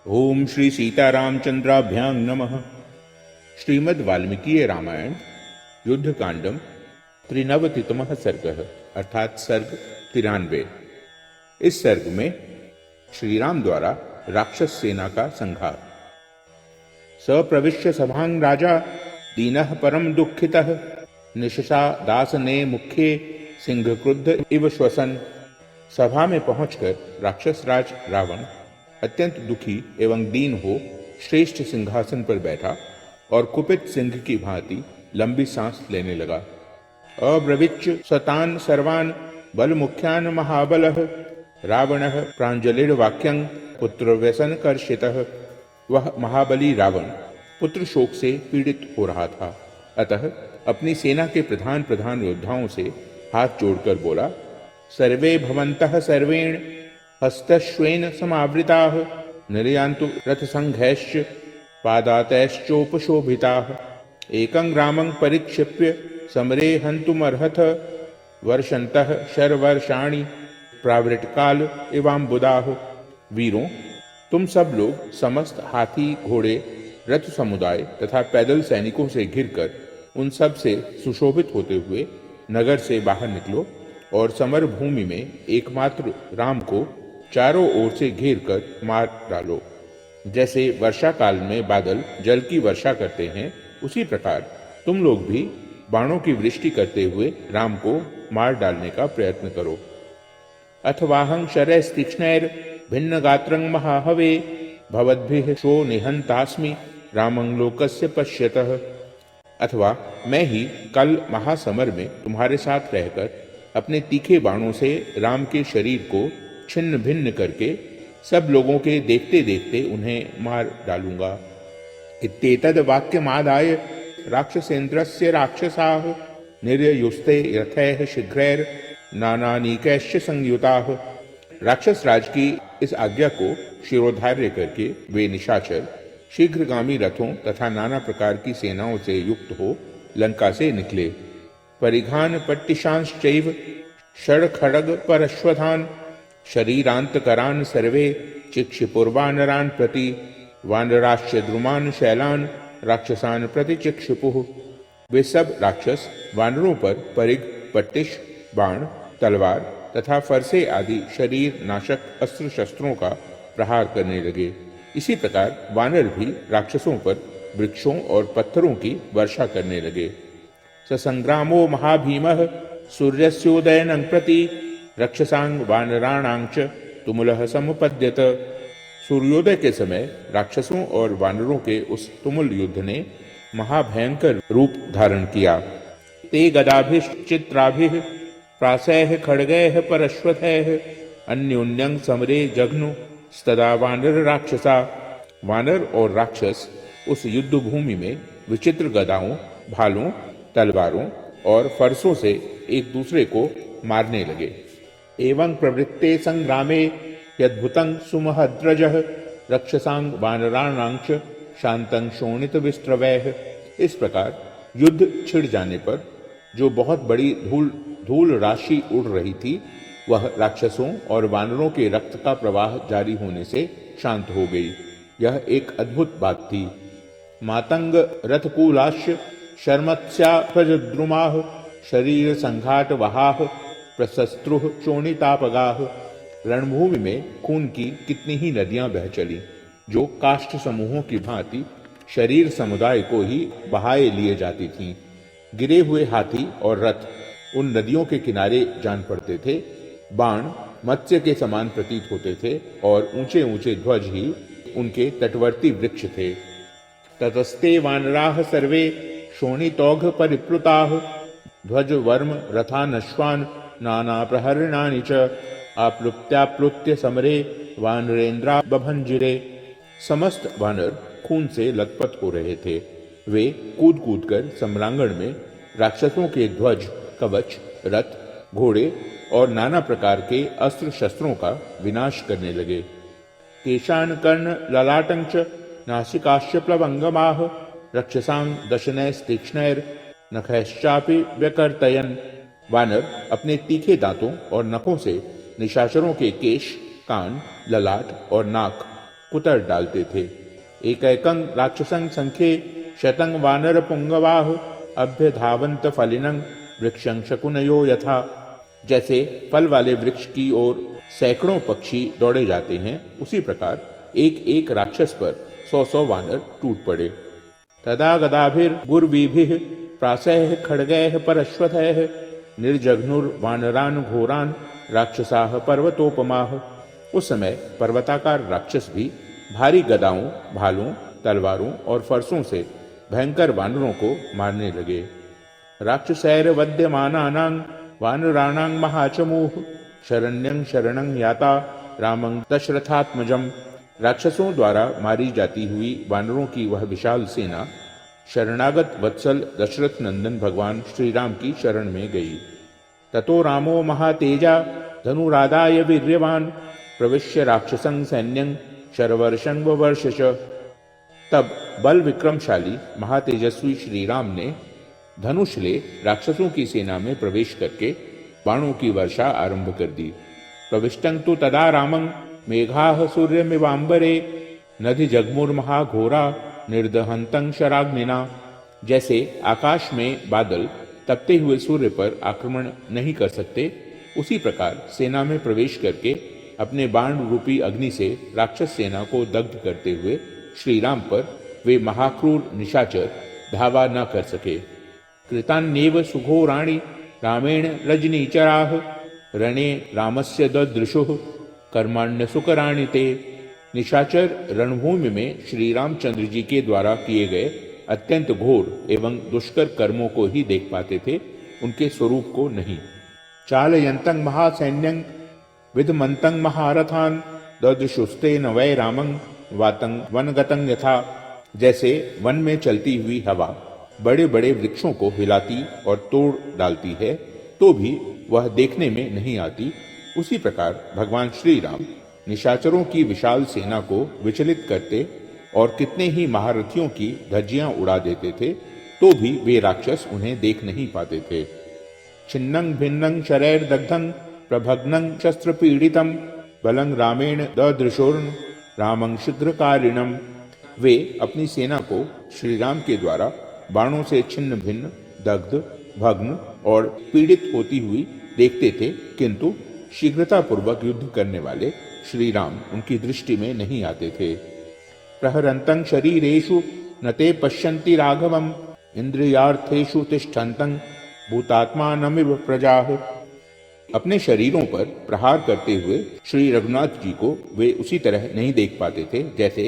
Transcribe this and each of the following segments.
ओम श्री सीतारामचंद्राभ्यां नमः। श्रीमद् वाल्मीकि रामायण युद्धकांडम त्रिनवतितमः सर्गः अर्थात सर्ग 93। इस सर्ग में श्री राम द्वारा राक्षस सेना का संहार। सप्रविश्य सभां राजा दीनः परम दुःखितः निशसा दासने मुख्ये सिंह क्रुद्ध इव श्वसन। सभा में पहुंचकर राक्षस राज रावण अत्यंत दुखी एवं दीन हो श्रेष्ठ सिंहासन पर बैठा और कुपित सिंह की भांति लंबी सांस लेने लगा। अब्रवीच्च सतान सर्वान बल मुख्यान महाबलः रावणः प्रांजलिर वाक्यं पुत्र व्यसन कर्षितः। वह महाबली रावण पुत्र शोक से पीड़ित हो रहा था, अतः अपनी सेना के प्रधान प्रधान योद्धाओं से हाथ जोड़कर बोला, सर्वे भवन्तः सर्वेण हस्तश्वेन समावृताः निर्यान्तु रथसंघैश्च पादातैश्चोपशोभिताः। एकं ग्रामं परिक्षिप्य समरे हन्तुमर्हथ वर्षन्तः शरवर्षाणि प्रावृटकाल इवाम्बुदाः। वीरों, तुम सब लोग समस्त हाथी घोड़े रथ समुदाय तथा पैदल सैनिकों से घिरकर उन सब से सुशोभित होते हुए नगर से बाहर निकलो और समर भूमि में एकमात्र राम को चारों ओर से घेर कर मार डालो। जैसे वर्षा काल में बादल जल की वर्षा करते हैं, उसी प्रकार तुम लोग भी बाणों की वृष्टि करते हुए राम को मार डालने का प्रयत्न करो। अथवाहं शरैस्तीक्ष्णैर् भिन्न गात्रं महाहवे भवद्भिः शो निहंतास्मि रामं लोकस्य पश्यतः। अथवा मैं ही कल महासमर में तुम्हारे साथ रहकर अपने तीखे बाणों से राम के शरीर को छिन्न भिन्न करके सब लोगों के देखते देखते उन्हें मार डालूंगा। इत्येतद् वाक्यमादाय राक्षसेन्द्रस्य राक्षसाः निर्युस्ते रथैः शीघ्रैर् नानानीकैश्च संयुताः। राक्षस राज की इस आज्ञा को शिरोधार्य करके वे निशाचर शीघ्रगामी रथों तथा नाना प्रकार की सेनाओं से युक्त हो लंका से निकले। परिघान पट्टिशांश्चैव षड्खड्ग परश्वधान शरीरांतकरान सर्वे चिक्षिपुर्वानरान प्रति वानराश्च द्रुमान शैलान राक्षसान प्रति चिक्षिपुः। वे सब राक्षस वानरों पर परिघ, पट्टिश, बाण, तलवार तथा फरसे आदि शरीर नाशक अस्त्र शस्त्रों का प्रहार करने लगे। इसी प्रकार वानर भी राक्षसों पर वृक्षों और पत्थरों की वर्षा करने लगे। ससंग्रामो महाभीमः सूर्यस्योदयनं प्रति रक्षसांग वानराणांच तुमुलः समुपद्यत। सूर्योदय के समय राक्षसों और वानरों के उस तुमुल युद्ध ने महाभयंकर रूप धारण किया। ते गदाभिश्चित्राभिः प्रासैः खड्गैः परश्वथैः अन्योन्यं समरे जघ्नु स्तदा वानर राक्षसा। वानर और राक्षस उस युद्ध भूमि में विचित्र गदाओं, भालों, तलवारों और फरसों से एक दूसरे को मारने लगे। एवं प्रवृत्ते संग्रामे यद्भुतं सुमहद्रजः रक्षसांग वानराणांच शांतं शोणित विस्त्रवैः। इस प्रकार युद्ध छिड़ जाने पर जो बहुत बड़ी धूल राशि उड़ रही थी, वह राक्षसों और वानरों के रक्त का प्रवाह जारी होने से शांत हो गई। यह एक अद्भुत बात थी। मातंग रथकूलाश्च शर्मत्स्याध्वजद्रुमाः शरीर संघाट वहाः प्रशस्त्रुः चोणितापगाः। रणभूमि में खून की कितनी ही नदियां बह चली, जो काष्ठ समूहों की भांति शरीर समुदाय को ही बहाए लिए जाती थीं। गिरे हुए हाथी और रथ उन नदियों के किनारे जान पड़ते थे। बाण मत्स्य के समान प्रतीत होते थे और ऊंचे ऊंचे ध्वज ही उनके तटवर्ती वृक्ष थे। ततस्ते वानराः सर्वे शोणितौघ परिप्लुताः ध्वज वर्म रथानश्वान नाना प्रहरणानि च आप्लुत्याप्लुत्य समरे वानरेन्द्रा बभंजिरे। समस्त वानर खून से लथपथ हो रहे थे। वे कूद कूद कर सम्रांगण में राक्षसों के ध्वज, कवच, रथ, घोड़े और नाना प्रकार के अस्त्र शस्त्रों का विनाश करने लगे। केशान कर्ण ललाटंच नासिकाश्च प्लवंगमाः रक्षसांग दशनैस्तीक्ष्णैर् नखैश्चापि व्यकर्तयन्। वानर अपने तीखे दांतों और नखों से निशाचरों के केश, कान, ललाट और नाक कुतर डालते थे। एकैकं राक्षसं संख्ये शतं वानर पुंगवाह अभ्यधावंत फलिनं वृक्षं शकुनयो यथा। जैसे फल वाले वृक्ष की ओर सैकड़ों पक्षी दौड़े जाते हैं, उसी प्रकार एक एक राक्षस पर 100 वानर टूट पड़े। तदा गदाभिर्गुर्वीभिः प्रासैः खड्गैः परश्वतैः निर्जघ्नुर्वानरान् घोरान् राक्षसाः पर्वतोपमाः। उस समय पर्वताकार राक्षस भी भारी गदाओं, भालों, तलवारों और फरसों से भयंकर वानरों को मारने लगे। राक्षसैर्वद्यमानानां वानराणां महाचमूः शरण्यं शरणं याता रामं दशरथात्मजम्। राक्षसों द्वारा मारी जाती हुई वानरों की वह विशाल सेना शरणागत वत्सल दशरथ नंदन भगवान श्री राम की शरण में गई। ततो रामो महातेजा धनुरादाय वीर्यवान प्रविश्य राक्षसं सैन्यं शरवर्षं ववर्षश। तब बल विक्रमशाली महातेजस्वी श्री राम ने धनुष ले राक्षसों की सेना में प्रवेश करके बाणों की वर्षा आरंभ कर दी। प्रविष्टं तु तदा रामं मेघाः सूर्यमिवांबरे नदि जगमुर्महाघोरा निर्दहंतं शराग्निना। जैसे आकाश में बादल तपते हुए सूर्य पर आक्रमण नहीं कर सकते, उसी प्रकार सेना में प्रवेश करके अपने बाण रूपी अग्नि से राक्षस सेना को दग्ध करते हुए श्री राम पर वे महाक्रूर निशाचर धावा न कर सके। कृतान्येव सुघोराणि रामेण रजनीचराः रणे रामस्य ददृशुः कर्माण्य सुकराणि ते। निशाचर रणभूमि में श्री रामचंद्र जी के द्वारा किए गए अत्यंत घोर एवं दुष्कर कर्मों को ही देख पाते थे, उनके स्वरूप को नहीं। चालयन्तं महासैन्यं विधमन्तं महारथान् ददृशुस्ते न वै रामं वातं वनगतं यथा। जैसे वन में चलती हुई हवा बड़े बड़े वृक्षों को हिलाती और तोड़ डालती है, तो भी वह देखने में नहीं आती, उसी प्रकार भगवान श्री राम निशाचरों की विशाल सेना को विचलित करते और कितने ही महारथियों की धज्जियां उड़ा देते थे, तो भी वे राक्षस उन्हें देख नहीं पाते थे। छिन्नं भिन्नं शरैर्दग्धं प्रभग्नं शस्त्रपीड़ितं बलं रामेण ददृशोर्न रामं शीघ्रकारिणम्। वे अपनी सेना को श्री राम के द्वारा बाणों से छिन्न भिन्न, दग्ध, भग्न और पीड़ित होती हुई देखते थे, किंतु शीघ्रतापूर्वक युद्ध करने वाले श्री राम उनकी दृष्टि में नहीं आते थे। प्रहरन्तं शरीरेषु न ते पश्यन्ति राघवम् इंद्रियार्थेषु तिष्ठन्तं भूतात्मानमिव प्रजाः। अपने शरीरों पर प्रहार करते हुए श्री रघुनाथ जी को वे उसी तरह नहीं देख पाते थे, जैसे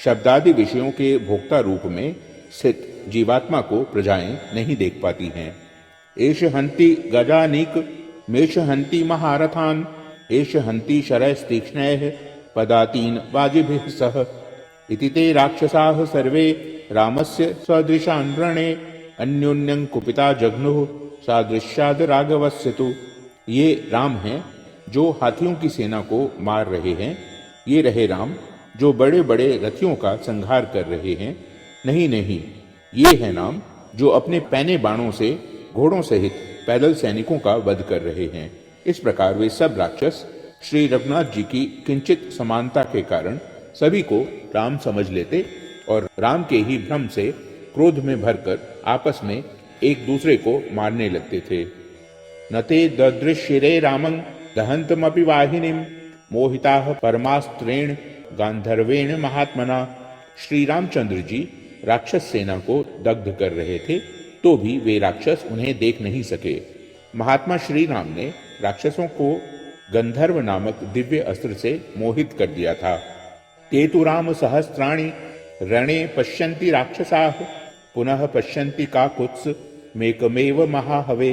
शब्दादि विषयों के भोक्ता रूप में स्थित जीवात्मा को प्रजाएं नहीं देख पाती हैं। एष हन्ति गजानीक मेष हन्ति महारथान एष हन्ति शरैस्तीक्ष्णैः पदातीन वाजिभिः सह। इति ते राक्षसाः सर्वे रामस्य सदृशान् रणे अन्योन्यं कुपिता जघ्नुः सादृश्याद् राघवस्य तु। ये राम हैं जो हाथियों की सेना को मार रहे हैं, ये रहे राम जो बड़े बड़े रथियों का संहार कर रहे हैं। नहीं नहीं, ये है राम जो अपने पैने बाणों से घोड़ों सहित पैदल सैनिकों का वध कर रहे हैं। इस प्रकार वे सब राक्षस श्री रघुनाथ जी की किंचित समानता के कारण सभी को राम समझ लेते और राम के ही भ्रम से क्रोध में भरकर आपस में एक दूसरे को मारने लगते थे। नते ददृश्यरे रामं दहन्तमपि वाहिनीं मोहिताः परमास्त्रेण गांधर्वेण महात्मना। श्री रामचंद्र जी राक्षस सेना को दग्ध कर रहे थे, तो भी वे राक्षस उन्हें देख नहीं सके। महात्मा श्री राम ने राक्षसों को गंधर्व नामक दिव्य अस्त्र से मोहित कर दिया था। ते तु राम सहस्राणि रणे पश्यन्ति राक्षसाः पुनः पश्यन्ति काकुत्स मेकमेव महाहवे।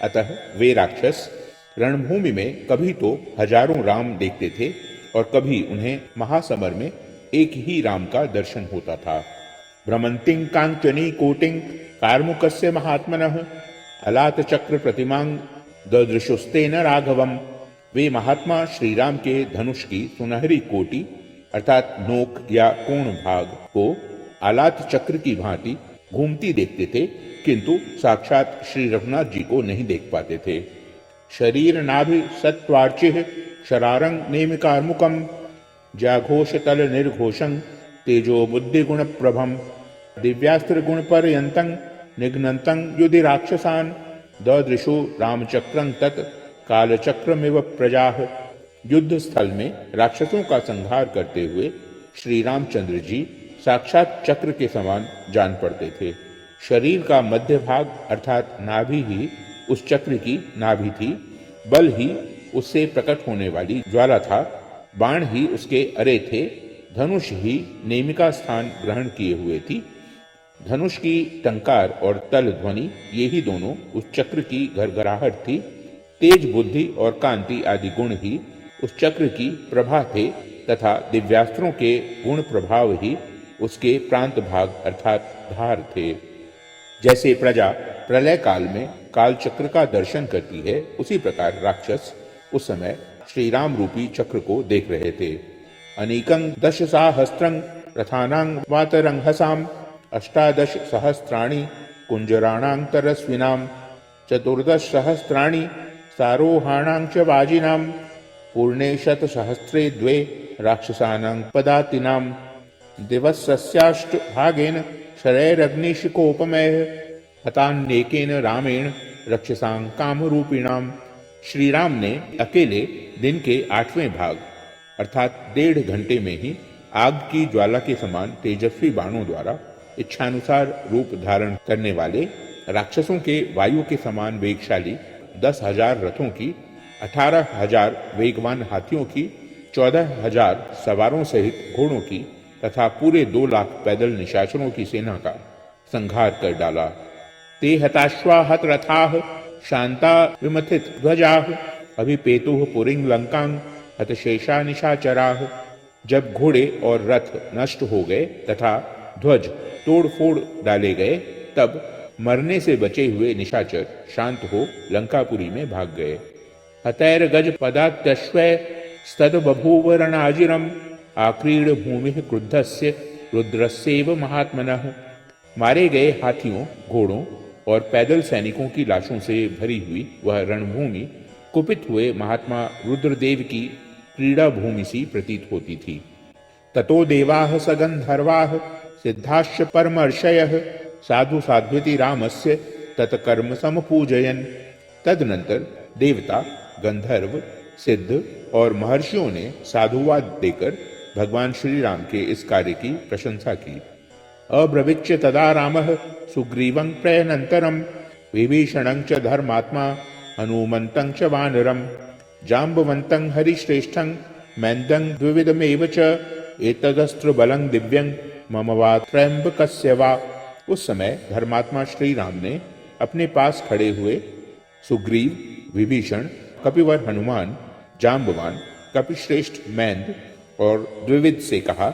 अतः वे राक्षस रणभूमि में कभी तो हजारों राम देखते थे और कभी उन्हें महासमर में एक ही राम का दर्शन होता था। भ्रमंतिं कांचनी कोटिं कार्मुकस्य महात्मनः अलात चक्र प्रतिमां ददृशुस्तेन राघवम्। वे महात्मा श्री राम के धनुष की सुनहरी कोटि अर्थात नोक या कोण भाग को आलात चक्र की भांति घूमती देखते थे, किंतु साक्षात श्री रघुनाथ जी को नहीं देख पाते थे। शरीर नाभि सत्वार्चिः शरारं नेमिकार्मुकम् जाघोष तल निर्घोषं तेजो बुद्धि गुण प्रभम दिव्यास्त्र गुण पर्यंतं निघ्नन्तं युधि राक्षसान् ददृशु रामचक्रं तत् कालचक्रमिव प्रजाः। युद्ध स्थल में राक्षसों का संहार करते हुए श्री रामचंद्र जी साक्षात चक्र के समान जान पड़ते थे। शरीर का मध्य भाग अर्थात नाभि ही उस चक्र की नाभि थी, बल ही उससे प्रकट होने वाली ज्वाला था, बाण ही उसके अरे थे, धनुष ही नेमिका स्थान ग्रहण किए हुए थी। धनुष की टंकार और तल ध्वनि ये ही दोनों उस चक्र की घरघराहट थी। तेज बुद्धि और कांति आदि गुण ही उस चक्र की प्रभा थे तथा दिव्यास्त्रों के गुण प्रभाव ही उसके प्रांत भाग अर्थात धार थे। जैसे प्रजा प्रलय काल में काल चक्र का दर्शन करती है, उसी प्रकार राक्षस उस समय श्री राम रूपी चक्र को देख रहे थे। अनेकं दश साहस्त्रं रथानां वातरंहसाम अष्टादश सहस्राणि कुंजराणां तरस्विनां चतुर्दश सहस्राणि सारोहाणां च वाजिनां पूर्णे शत सहस्रे द्वे राक्षसानां पदातिनां दिवसस्याष्ट भागेन शरैरग्निशिकोपमैः हतान्येकेन रामेण रक्षसां कामरूपिणां। श्री राम ने अकेले दिन के 8वें भाग अर्थात 1.5 घंटे में ही आग की ज्वाला के समान तेजस्वी बाणों द्वारा इच्छानुसार रूप धारण करने वाले राक्षसों के वायु के समान वेगशाली 10,000 रथों की, 18,000 वेगवान हाथियों की, 14,000 सवारों सहित घोड़ों की तथा पूरे 2 लाख पैदल निशाचरों की सेना का संहार कर डाला। ते हताश्वा हत रथाः शांता विमथित ध्वजाः अभिपेतुः पुरीं लंकां हतशेषा निशाचराः। जब घोड़े और रथ नष्ट हो गए तथा ध्वज तोड़ फोड़ डाले गए, तब मरने से बचे हुए निशाचर शांत हो लंकापुरी में भाग गए। हतैर गज पदात्यश्वै स्तद बभूव रणआजिरम् आक्रीड भूमिः क्रुद्धस्य रुद्रस्यैव महात्मनः। मारे गए हाथियों, घोड़ों और पैदल सैनिकों की लाशों से भरी हुई वह रणभूमि कुपित हुए महात्मा रुद्रदेव की क्रीड़ा भूमि सी प्रतीत होती थी। ततो देवाः सगंधर्वाः सिद्धाश्च परमर्षयः साधु साध्विति रामस्य तत्कर्म समपूजयन्। तदनंतर देवता, गंधर्व, सिद्ध और महर्षियों ने साधुवाद देकर भगवान श्री राम के इस कार्य की प्रशंसा की। अब्रवीच्य तदा रामः सुग्रीवं प्रयनन्तरं विभीषणं च धर्मात्मा हनुमन्तं च वानरं जाम्बवन्तं हरिश्रेष्ठं मैन्दं द्विविधमेव च एतदस्त्र बलं दिव्यं मम वा त्र्यंबकस्य वा। उस समय धर्मात्मा श्री राम ने अपने पास खड़े हुए सुग्रीव, विभीषण, कपिवर हनुमान, जाम्बवान, कपिश्रेष्ठ मैंद और द्विविध से कहा,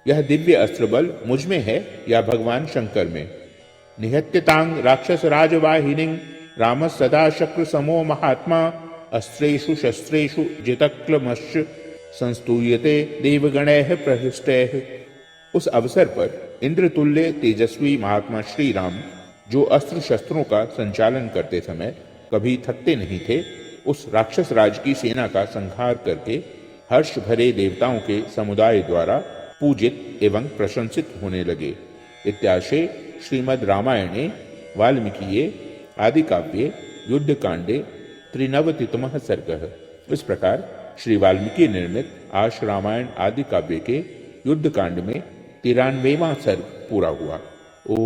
यह दिव्य अस्त्र बल मुझ में है या भगवान शंकर में। निहत्यतांग राक्षस राजवाहिनीं राम सदा शक्र समो महात्मा अस्त्रेषु शस्त्रेषु जितक्लमश्च संस्तूयते देवगणैः प्रहृष्टैः। उस अवसर पर इंद्रतुल्य तेजस्वी महात्मा श्री राम, जो अस्त्र शस्त्रों का संचालन करते समय कभी थकते नहीं थे, उस राक्षस राज की सेना का संहार करके हर्ष भरे देवताओं के समुदाय द्वारा पूजित एवं प्रशंसित होने लगे। इत्याशे श्रीमद् रामायणे वाल्मीकिये आदि काव्ये युद्ध कांडे 93तमः सर्गः। इस प्रकार श्री वाल्मीकि निर्मित आश रामायण आदि काव्य के युद्ध कांड में 93वां सर्ग पूरा हुआ। ओ